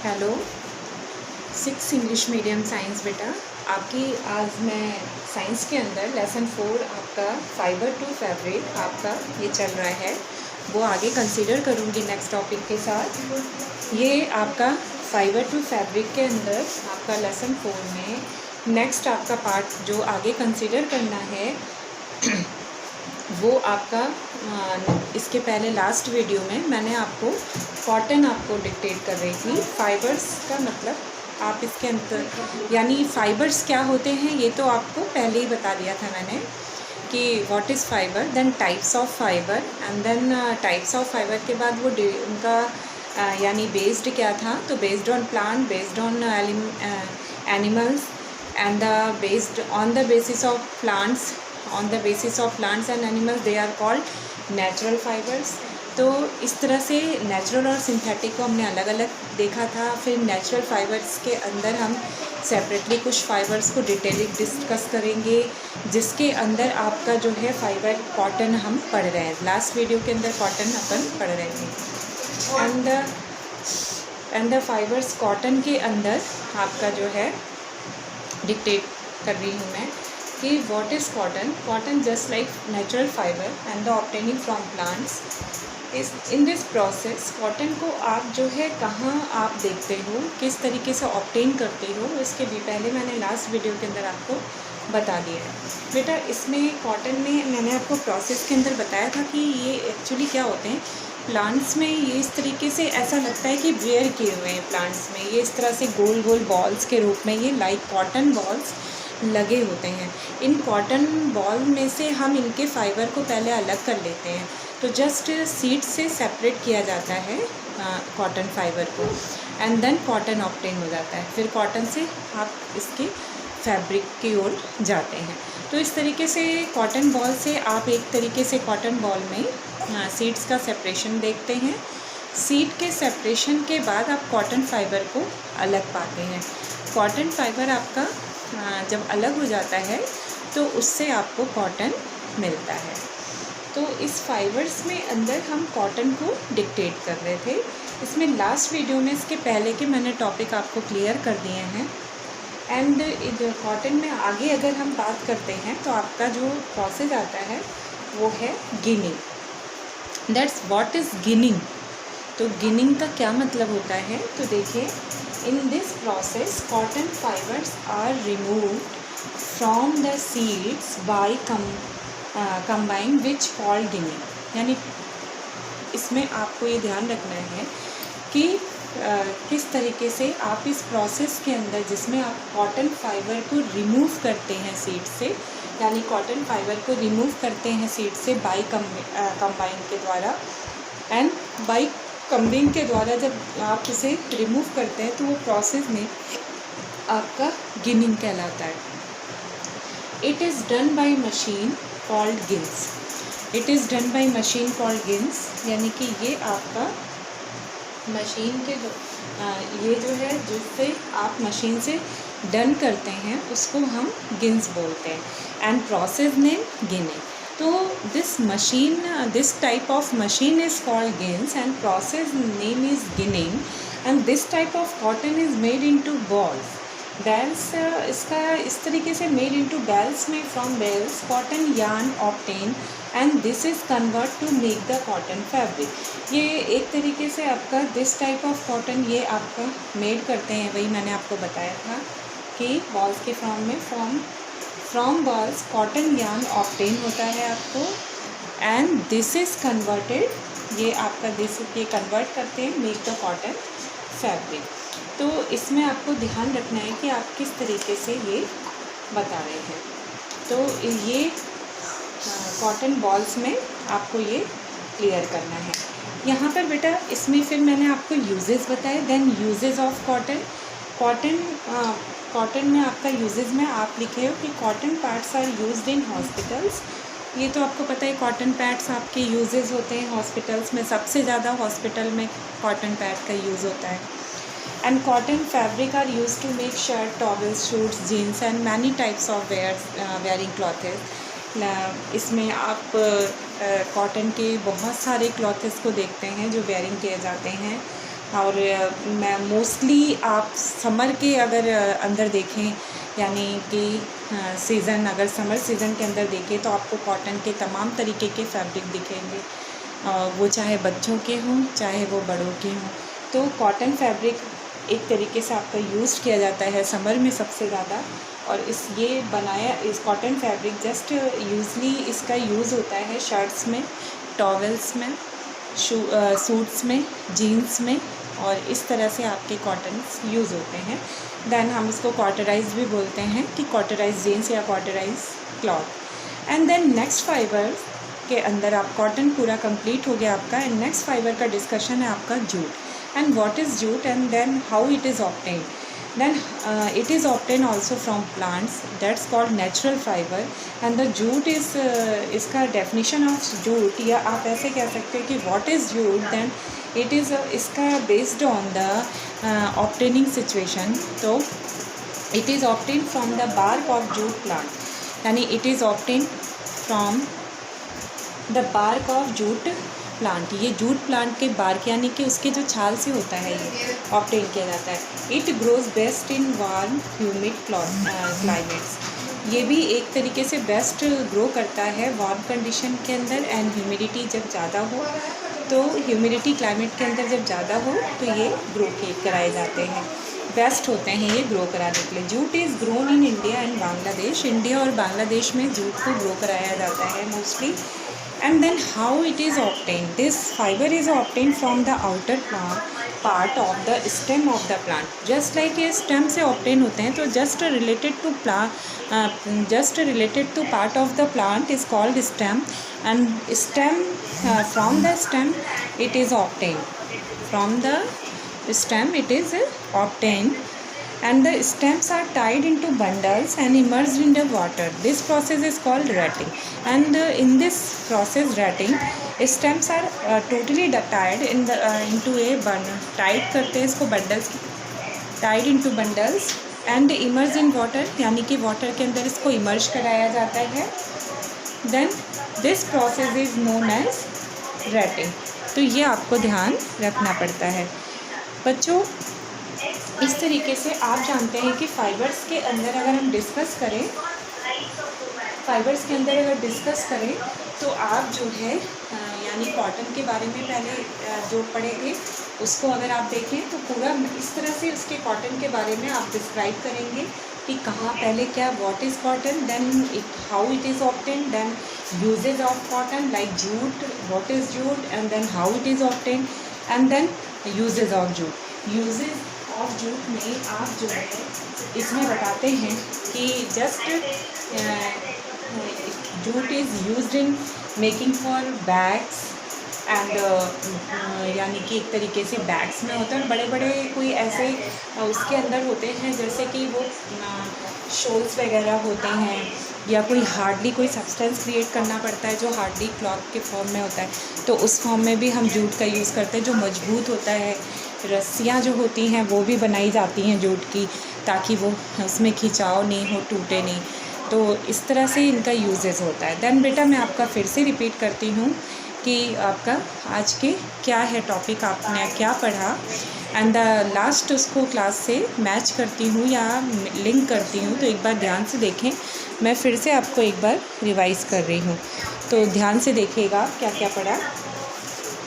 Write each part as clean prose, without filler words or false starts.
Hello, 6 English medium science बेटा। आपकी आज मैं साइंस के अंदर लेसन 4 आपका फाइबर टू फैब्रिक आपका ये चल रहा है, वो आगे कंसीडर करूँगी नेक्स्ट टॉपिक के साथ। ये आपका फाइबर टू फैब्रिक के अंदर आपका लेसन 4 में नेक्स्ट आपका पार्ट जो आगे कंसीडर करना है वो आपका इसके पहले लास्ट वीडियो में मैंने आपको कॉटन आपको डिक्टेट कर रही थी। फाइबर्स का मतलब आप इसके अंदर यानी फ़ाइबर्स क्या होते हैं ये तो आपको पहले ही बता दिया था मैंने कि what is fibre, then types of fibre, and then types of fibre के बाद वो उनका यानी बेस्ड क्या था, तो based on plant, based on animals and based on the basis of plants, on the basis of plants and animals they are called natural fibres. तो इस तरह से नेचुरल और सिंथेटिक को हमने अलग अलग देखा था। फिर नेचुरल फाइबर्स के अंदर हम सेपरेटली कुछ फाइबर्स को डिटेलिंग डिस्कस करेंगे, जिसके अंदर आपका जो है फाइबर कॉटन हम पढ़ रहे हैं। लास्ट वीडियो के अंदर कॉटन अपन पढ़ रहे थे एंड द फाइबर्स कॉटन के अंदर आपका जो है डिक्टेट कर रही हूँ मैं कि what is cotton. Cotton just like natural fibre and the obtaining from plants इस इन दिस प्रोसेस। कॉटन को आप जो है कहाँ आप देखते हो, किस तरीके से ऑब्टेन करते हो, इसके भी पहले मैंने लास्ट वीडियो के अंदर आपको बता दिया है बेटा। इसमें कॉटन में मैंने आपको प्रोसेस के अंदर बताया था कि ये एक्चुअली क्या होते हैं प्लांट्स में। ये इस तरीके से ऐसा लगता है कि वेयर किए हुए हैं प्लांट्स में, ये इस तरह से गोल गोल बॉल्स के रूप में ये लाइक कॉटन बॉल्स लगे होते हैं। इन कॉटन बॉल में से हम इनके फाइबर को पहले अलग कर लेते हैं, तो जस्ट सीड से सेपरेट किया जाता है कॉटन फाइबर को, एंड देन कॉटन ऑब्टेन हो जाता है। फिर कॉटन से आप इसके फैब्रिक की ओर जाते हैं। तो इस तरीके से कॉटन बॉल से आप एक तरीके से कॉटन बॉल में सीड्स का सेपरेशन देखते हैं। सीड के सेपरेशन के बाद आप कॉटन फाइबर को अलग पाते हैं। कॉटन फाइबर आपका जब अलग हो जाता है तो उससे आपको कॉटन मिलता है। तो इस फाइबर्स में अंदर हम कॉटन को डिक्टेट कर रहे थे। इसमें लास्ट वीडियो में इसके पहले के मैंने टॉपिक आपको क्लियर कर दिए हैं। एंड कॉटन में आगे अगर हम बात करते हैं तो आपका जो प्रोसेस आता है वो है ginning. That's what is ginning. तो गिनिंग का क्या मतलब होता है, तो देखिए in this process cotton fibres are removed from the seeds by combine which called ginning. यानी इसमें आपको ये ध्यान रखना है कि किस तरीके से आप इस प्रोसेस के अंदर जिसमें आप कॉटन फाइबर को रिमूव करते हैं सीड से, यानी कॉटन फाइबर को रिमूव करते हैं सीड से बाय कंबाइन के द्वारा, एंड बाय कंबिंग के द्वारा जब आप इसे रिमूव करते हैं तो वो प्रोसेस में आपका गिनिंग कहलाता है। It is done by machine called gins. It is done by machine called gins, यानी कि ये आपका मशीन के ये जो है जिससे आप मशीन से डन करते हैं उसको हम गिन्स बोलते हैं, एंड प्रोसेस नेम गिनिंग। तो this type of machine is called gins and process name is ginning, and this type of cotton is made into balls. इसका इस तरीके से made into balls में from bales cotton yarn obtained and this is convert to make the cotton fabric. ये एक तरीके से आपका this type of cotton ये आपका made करते हैं, वही मैंने आपको बताया था कि balls के फॉर्म में from bolls cotton yarn obtain होता है आपको, एंड दिस इज़ कन्वर्टेड, ये आपका दिस ये कन्वर्ट करते हैं मेक द कॉटन फैब्रिक। तो इसमें आपको ध्यान रखना है कि आप किस तरीके से ये बता रहे हैं। तो ये कॉटन बॉल्स में आपको ये क्लियर करना है। यहाँ पर बेटा इसमें फिर मैंने आपको यूजेस बताए, देन यूजेस ऑफ कॉटन में आपका यूजेस में आप लिखे हो कि cotton pads are used in hospitals. ये तो आपको पता है कॉटन पैड्स आपके यूजेस होते हैं हॉस्पिटल्स में, सबसे ज़्यादा हॉस्पिटल में कॉटन पैड का यूज़ होता है। And cotton fabric are use to make shirt, towels, suits, jeans and many types of wearing clothes. इसमें आप कॉटन के बहुत सारे क्लॉथेस को देखते हैं जो वेयरिंग किए जाते हैं। और मैं मोस्टली आप समर के अगर अंदर देखें, यानी कि सीज़न, अगर समर सीज़न के अंदर देखें तो आपको कॉटन के तमाम तरीके के फैब्रिक दिखेंगे, वो चाहे बच्चों के हों चाहे वो बड़ों के हों। तो कॉटन फैब्रिक एक तरीके से आपका यूज़ किया जाता है समर में सबसे ज़्यादा। और इस कॉटन फैब्रिक जस्ट यूजली इसका यूज़ होता है शर्ट्स में, टॉवेल्स में, सूट्स में, जीन्स में, और इस तरह से आपके कॉटन्स यूज़ होते हैं। देन हम इसको कॉटराइज भी बोलते हैं कि कॉटराइज जीन्स या कॉटराइज cloth. And then next fibre के अंदर आप कॉटन पूरा कंप्लीट हो गया आपका। एंड नेक्स्ट फाइबर का डिस्कशन है आपका jute. And what is jute and then how it is obtained. Then it is obtained also from plants, that's called natural fiber. And the jute is इसका definition of jute, या आप ऐसे कह सकते हैं कि what is jute, then it is इसका based on the obtaining situation. तो it is obtained from the bark of jute plant, यानी it is obtained from the bark of jute plant. ये जूट प्लांट के bark यानी कि उसके जो छाल से होता है ये ऑब्टेन किया जाता है। It grows best in warm humid climates. ये भी एक तरीके से बेस्ट ग्रो करता है वार्म कंडीशन के अंदर। एंड ह्यूमिडिटी जब ज़्यादा हो, तो ह्यूमिडिटी क्लाइमेट के अंदर जब ज़्यादा हो तो ये ग्रो कराए जाते हैं, बेस्ट होते हैं ये ग्रो कराने के लिए। Jute is grown in India and Bangladesh. India और बांग्लादेश में जूट को ग्रो कराया जाता है mostly. And then how it is obtained? This fiber is obtained from the outer part of the stem of the plant. Just like ये stem से obtain होते हैं, तो just related to part of the plant is called stem. And stem from the stem it is obtained. From the stem it is obtained. And the stems are tied into bundles and immersed in the water. This process is called retting. And in this process, retting, stems are totally tied into a bundle. Tied करते हैं इसको bundles, tied into bundles and immersed in water, यानी कि water के अंदर इसको immerse कराया जाता है। Then this process is known as retting. तो ये आपको ध्यान रखना पड़ता है बच्चों। इस तरीके से आप जानते हैं कि फ़ाइबर्स के अंदर अगर हम डिस्कस करें, तो आप जो है यानी कॉटन के बारे में पहले जो पढ़े थे उसको अगर आप देखें तो पूरा इस तरह से उसके कॉटन के बारे में आप डिस्क्राइब करेंगे कि कहाँ पहले क्या, what is cotton, then how it is obtain, then uses of cotton like jute, what is jute, and then how it is obtain, and then uses of jute. Uses of jute में आप जो है इसमें बताते हैं कि just jute is used in making for bags and यानी कि एक तरीके से बैग्स में होता है, बड़े बड़े कोई ऐसे उसके अंदर होते हैं जैसे कि वो शॉल्स वगैरह होते हैं, या कोई हार्डली कोई सब्सटेंस क्रिएट करना पड़ता है जो हार्डली क्लॉथ के फॉर्म में होता है, तो उस फॉर्म में भी हम जूट का यूज़ करते हैं जो मजबूत होता है। रस्सियाँ जो होती हैं वो भी बनाई जाती हैं जूट की, ताकि वो उसमें खिंचाव नहीं हो, टूटे नहीं। तो इस तरह से इनका यूजेस होता है। देन बेटा मैं आपका फिर से रिपीट करती हूँ कि आपका आज के क्या है टॉपिक, आपने क्या पढ़ा, एंड द लास्ट उसको क्लास से मैच करती हूँ या लिंक करती हूँ, तो एक बार ध्यान से देखें। मैं फिर से आपको एक बार रिवाइज़ कर रही हूँ, तो ध्यान से देखिएगा क्या क्या पढ़ा।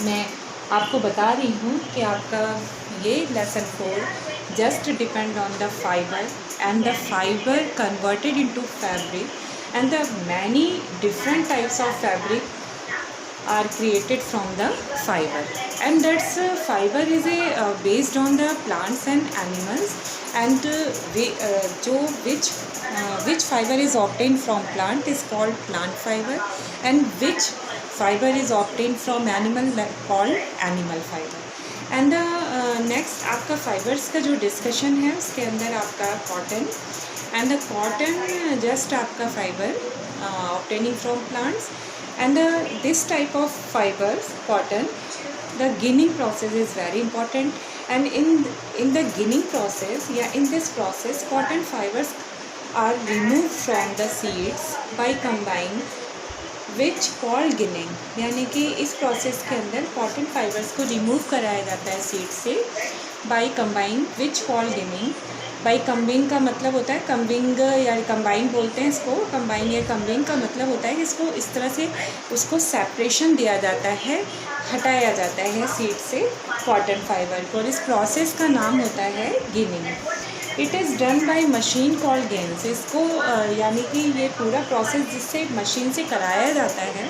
मैं आपको बता रही हूँ कि आपका ये lesson 4 just depend on the fibre and the fibre converted into fabric and the many different types of fabric are created from the fiber, and that's fiber is based on the plants and animals, and which fiber is obtained from plant is called plant fiber, and which fiber is obtained from animal called animal fiber. And the next आपका fibers का जो discussion है उसके अंदर आपका cotton, and the cotton just आपका fiber obtaining from plants. And this type of fibers, cotton, the ginning process is very important. And in the ginning process, in this process, cotton fibers are removed from the seeds by combining which called ginning, यानी कि इस process के अंदर cotton fibres को remove कराया जाता है seed से bye combine, which called ginning. Bye combing का मतलब होता है, कम्बिंग या कंबाइन बोलते हैं इसको, कंबाइन या कम्बिंग का मतलब होता है कि इसको इस तरह से उसको सेपरेशन दिया जाता है, हटाया जाता है सीड से कॉटन फाइबर को, और इस प्रोसेस का नाम होता है ginning. It is done by machine called gins. इसको यानी कि ये पूरा प्रोसेस जिससे मशीन से कराया जाता है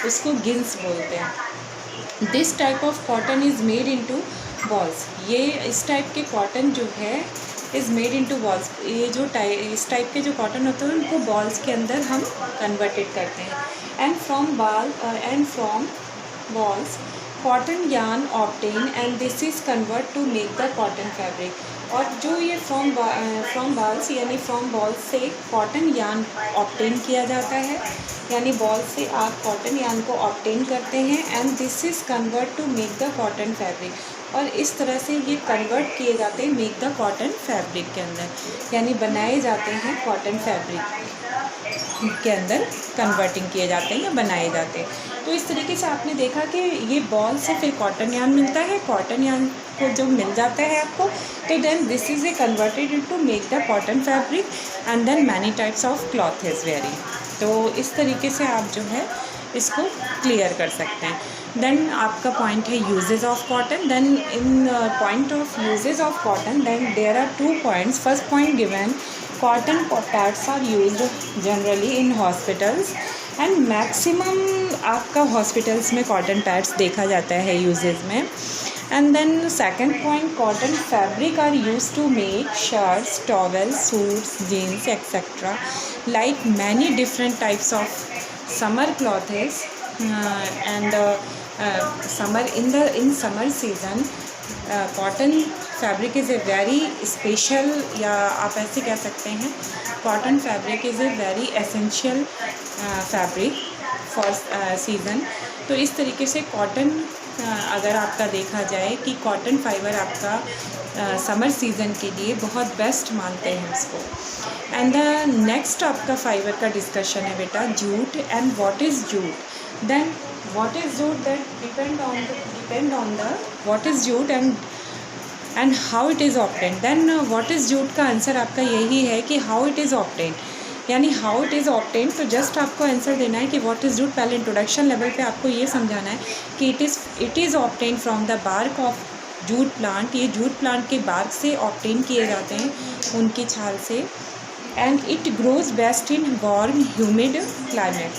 उसको गिन्स बोलते हैं। This type of cotton is made into balls. ये इस टाइप के कॉटन जो है इज़ मेड इनटू बॉल्स। ये जो इस टाइप के जो कॉटन होते हैं उनको बॉल्स के अंदर हम कन्वर्टेड करते हैं। And from bolls cotton yarn obtain and this is convert to make the cotton fabric. और जो ये फ्रॉम बॉल्स यानी फ्रॉम बॉल्स से कॉटन यार्न ऑब्टेन किया जाता है, यानी बॉल से आप कॉटन यार्न को ऑब्टेन करते हैं, and this is convert to make the cotton fabric. और इस तरह से ये कन्वर्ट किए जाते हैं मेक द कॉटन फैब्रिक के अंदर, यानी बनाए जाते हैं कॉटन फैब्रिक के अंदर, कन्वर्टिंग किए जाते हैं या बनाए जाते हैं। तो इस तरीके से आपने देखा कि ये बॉल से फिर कॉटन यार्न मिलता है, कॉटन यार्न को जब मिल जाता है आपको तो then this is a converted into make the cotton fabric and then many types of cloth is very. तो इस तरीके से आप जो है इसको क्लियर कर सकते हैं। देन आपका पॉइंट है uses of cotton. Then in point of uses of cotton then there are 2 points. First point given, cotton pads are used generally in hospitals and maximum आपका हॉस्पिटल्स में कॉटन पैड्स देखा जाता है uses में। And then second point, cotton fabric are use to make shirts, towels, suits, jeans etcetera like many different types of summer clothes and in summer season cotton fabric is a very special, या आप ऐसे कह सकते हैं cotton fabric is a very essential fabric for season। तो इस तरीके से कॉटन अगर आपका देखा जाए कि कॉटन फाइबर आपका समर सीज़न के लिए बहुत बेस्ट मानते हैं उसको। एंड द नेक्स्ट आपका फाइबर का डिस्कशन है बेटा jute and what is jute. Then what is jute, that depend on the what is jute and how it is obtained. Then what is jute का answer आपका यही है कि how it is obtained, यानी how it is obtained. तो just आपको answer देना है कि व्हाट इज़ जूट। पहले इंट्रोडक्शन लेवल पे आपको ये समझाना है कि it is obtained from the bark of jute plant. ये जूट प्लांट के बार्क से ऑब्टेन किए जाते हैं, उनकी छाल से। And it grows best in warm humid climate.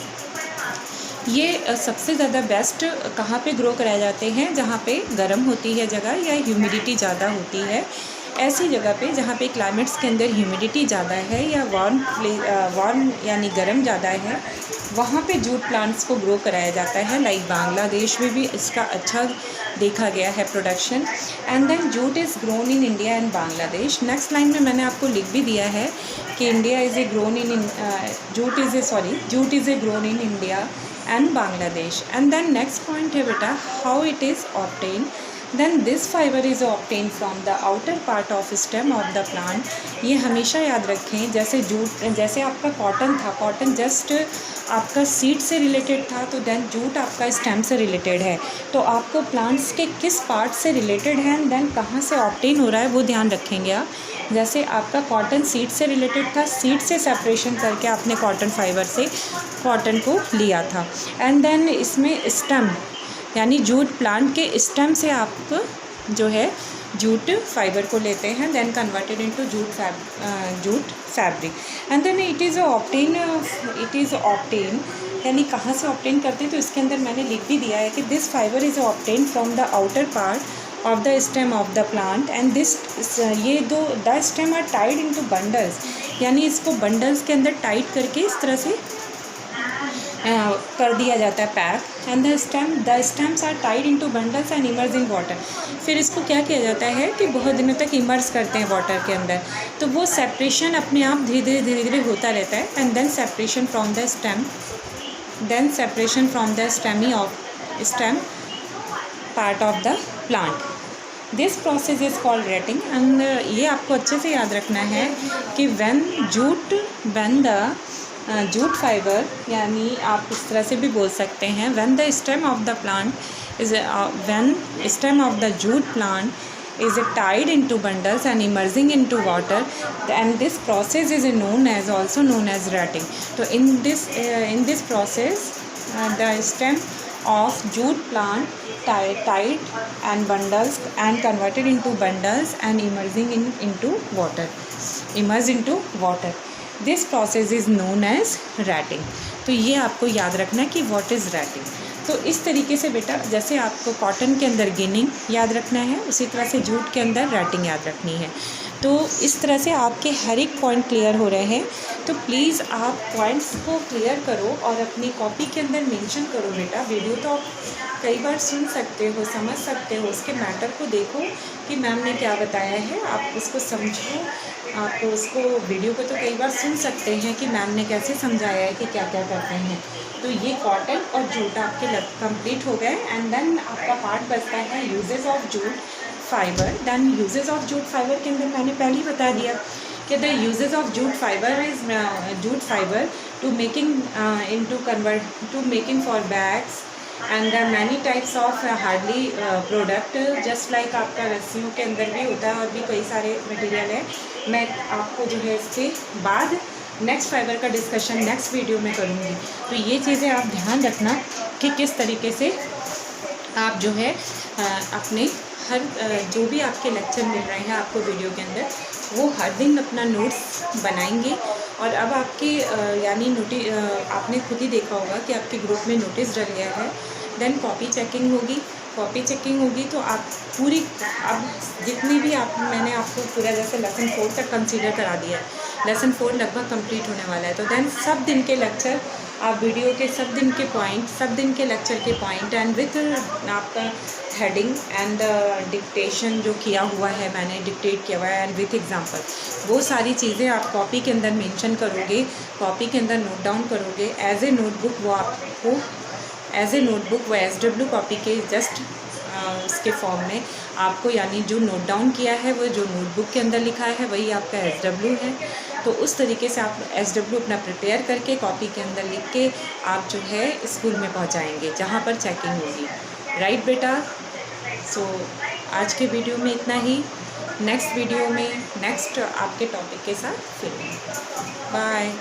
ये सबसे ज़्यादा बेस्ट कहाँ पे ग्रो कराए जाते हैं, जहाँ पे गर्म होती है जगह या ह्यूमिडिटी ज़्यादा होती है, ऐसी जगह पे जहाँ पे क्लाइमेट्स के अंदर ह्यूमिडिटी ज़्यादा है या वार्म यानी गर्म ज़्यादा है, वहाँ पे जूट प्लांट्स को ग्रो कराया जाता है। लाइक बांग्लादेश में भी इसका अच्छा देखा गया है production. And then jute is grown in India and Bangladesh. Next line में मैंने आपको लिख भी दिया है कि India is a grown in jute is a grown in India and Bangladesh. And then next point है बेटा how it is obtain. Then this fibre is obtain from the outer part of stem of the plant. ये हमेशा याद रखें, जैसे आपका cotton था, cotton just आपका सीड से रिलेटेड था, तो देन जूट आपका स्टेम से रिलेटेड है। तो आपको प्लांट्स के किस पार्ट से रिलेटेड है एंड देन कहाँ से ऑब्टेन हो रहा है वो ध्यान रखेंगे आप। जैसे आपका कॉटन सीड से रिलेटेड था, सीड से सेपरेशन करके आपने कॉटन फाइबर से कॉटन को लिया था। एंड देन इसमें स्टेम यानी जूट प्लांट के स्टेम से आप जो है जूट फाइबर को लेते हैं, then converted into jute fabric. And then it is obtain यानी कहाँ से ऑब्टेन करते हैं, तो इसके अंदर मैंने लिख भी दिया है कि this fibre is obtain from the outer part of the stem of the plant and ये दो the stem are tied into bundles, यानी इसको बंडल्स के अंदर टाइट करके इस तरह से कर दिया जाता है pack. And the stems are tied into bundles and immerse in water. फिर इसको क्या किया जाता है कि बहुत दिनों तक इमर्ज करते हैं वाटर के अंदर, तो वो सेपरेशन अपने आप धीरे धीरे होता रहता है। And then separation from the stem part of the plant. This process is called retting. एंड ये आपको अच्छे से याद रखना है कि when the जूट फाइबर, यानी आप इस तरह से भी बोल सकते हैं, when the stem of the plant is when stem of the jute plant is tied into bundles and immersing into water, and this process is also known as ratting. So in this process the stem of jute plant tied and bundles and converted into bundles and immersed into water. This process is known as ratting. तो ये आपको याद रखना कि what is ratting. तो इस तरीके से बेटा, जैसे आपको कॉटन के अंदर गिनिंग याद रखना है, उसी तरह से जूट के अंदर रैटिंग याद रखनी है। तो इस तरह से आपके हर एक पॉइंट क्लियर हो रहे हैं। तो प्लीज़ आप पॉइंट्स को क्लियर करो और अपनी कॉपी के अंदर मेंशन करो बेटा। वीडियो तो आप कई बार सुन सकते हो, समझ सकते हो, उसके मैटर को देखो कि मैम ने क्या बताया है, आप उसको समझो। आप उसको वीडियो को तो कई बार सुन सकते हैं कि मैम ने कैसे समझाया है कि क्या क्या करते हैं। तो ये कॉटन और जूट आपके कंप्लीट हो गए। एंड देन आपका पार्ट बचता है uses of jute fibre. Then uses of jute fibre के अंदर मैंने पहले ही बता दिया कि the uses of jute fibre is jute fibre to making for bags and there are many types of hardly product, just like आपका रस्सियों के अंदर भी होता है और भी कई सारे मटेरियल है। मैं आपको जो है इसके बाद नेक्स्ट फाइबर का डिस्कशन नेक्स्ट वीडियो में करूँगी। तो ये चीज़ें आप ध्यान रखना कि किस तरीके से आप जो है अपने हर जो भी आपके लेक्चर मिल रहे हैं आपको वीडियो के अंदर, वो हर दिन अपना नोट्स बनाएंगे। और अब आपके यानी आपने खुद ही देखा होगा कि आपके ग्रुप में नोटिस डल गया है। देन कॉपी चेकिंग होगी तो आप पूरी, अब जितनी भी मैंने आपको पूरा जैसे लेसन 4 तक कंसीडर करा दिया है, लेसन 4 लगभग कंप्लीट होने वाला है। तो देन सब दिन के लेक्चर आप वीडियो के सब दिन के पॉइंट, सब दिन के लेक्चर के पॉइंट एंड विथ आपका हेडिंग एंड डिक्टेशन जो किया हुआ है, मैंने डिक्टेट किया हुआ है एंड विथ एग्जांपल, वो सारी चीज़ें आप कॉपी के अंदर मेंशन करोगे, कॉपी के अंदर नोट डाउन करोगे एज ए नोटबुक। वो आपको एज ए नोटबुक वो SW कॉपी के जस्ट उसके फॉर्म में आपको, यानी जो नोट डाउन किया है वो जो नोटबुक के अंदर लिखा है वही आपका SW है। तो उस तरीके से आप SW अपना प्रिपेयर करके कॉपी के अंदर लिख के आप जो है स्कूल में पहुंचाएंगे जहां पर चेकिंग होगी। राइट बेटा? सो आज के वीडियो में इतना ही। नेक्स्ट वीडियो में नेक्स्ट आपके टॉपिक के साथ फिर बाय।